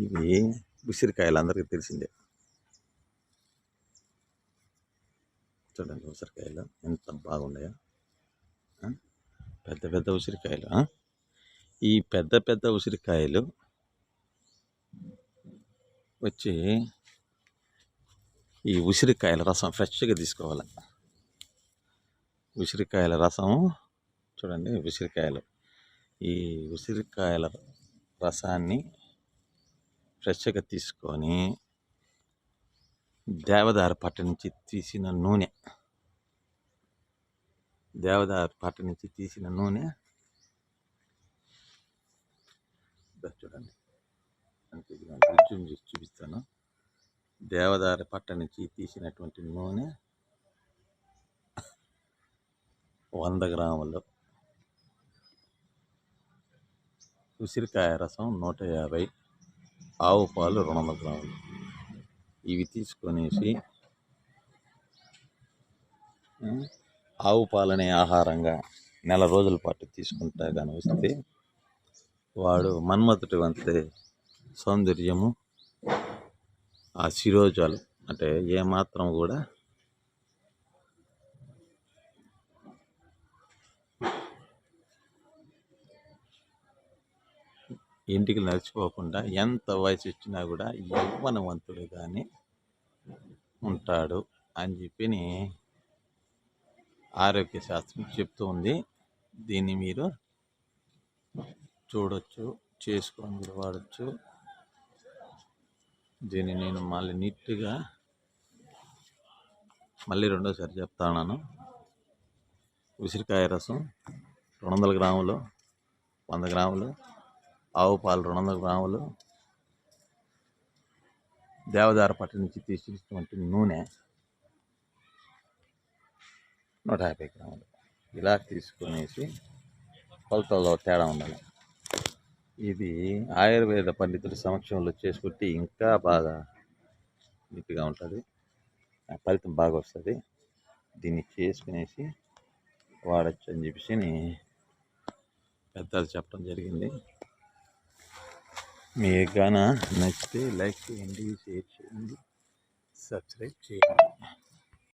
ఇవి ఉసిరికాయలు అందరికీ తెలిసిందే. చూడండి ఉసిరికాయలు ఎంత బాగున్నాయో, పెద్ద పెద్ద ఉసిరికాయలు. ఈ పెద్ద పెద్ద ఉసిరికాయలు వచ్చి ఈ ఉసిరికాయల రసం ఫ్రెష్గా తీసుకోవాలి. ఉసిరికాయల రసం చూడండి, ఉసిరికాయలు ఈ ఉసిరికాయల రసాన్ని ఫ్రెష్గా తీసుకొని దేవదారు పట్ట నుంచి తీసిన నూనె, దేవదారు పట్ట నుంచి తీసిన నూనె చూడండి, చూపిస్తాను. దేవదారు పట్ట నుంచి తీసినటువంటి నూనె 100 గ్రాములు, ఉసిరికాయ రసం 150, ఆవు పాలు 200 గ్రాములు. ఇవి తీసుకొనేసి ఆవు పాలనే ఆహారంగా నెల రోజుల పాటు తీసుకుంటా కానీ వస్తే వాడు మన్మథుడి వంతే సౌందర్యము, ఆ శిరోజాలు అంటే ఏమాత్రం కూడా ఇంటికి నడిచిపోకుండా ఎంత వయసు వచ్చినా కూడా యవ్వనవంతుడు కానీ ఉంటాడు అని చెప్పి ఆరోగ్య శాస్త్రం చెప్తూ ఉంది. దీన్ని మీరు చూడొచ్చు, చేసుకొని మీరు వాడచ్చు. దీన్ని నేను మళ్ళీ రెండోసారి చెప్తాను. ఉసిరికాయ రసం 200 గ్రాములు, 100 గ్రాములు, ఆవు పాలు 200 గ్రాములు, దేవదారు పట్టు నుంచి తీసినటువంటి నూనె 150 గ్రాములు. ఇలా తీసుకునేసి కొలతల్లో తేడా ఉండాలి. ఇది ఆయుర్వేద పండితుల సమక్షంలో చేసుకుంటే ఇంకా బాగా నీట్గా ఉంటుంది, ఫలితం బాగా వస్తుంది. దీన్ని చేసుకునేసి వాడచ్చు అని చెప్పేసి పెద్దలు చెప్పడం జరిగింది. మీకు గాన నచ్చితే లైక్ చేయండి, షేర్ చేయండి, సబ్స్క్రైబ్ చేయండి.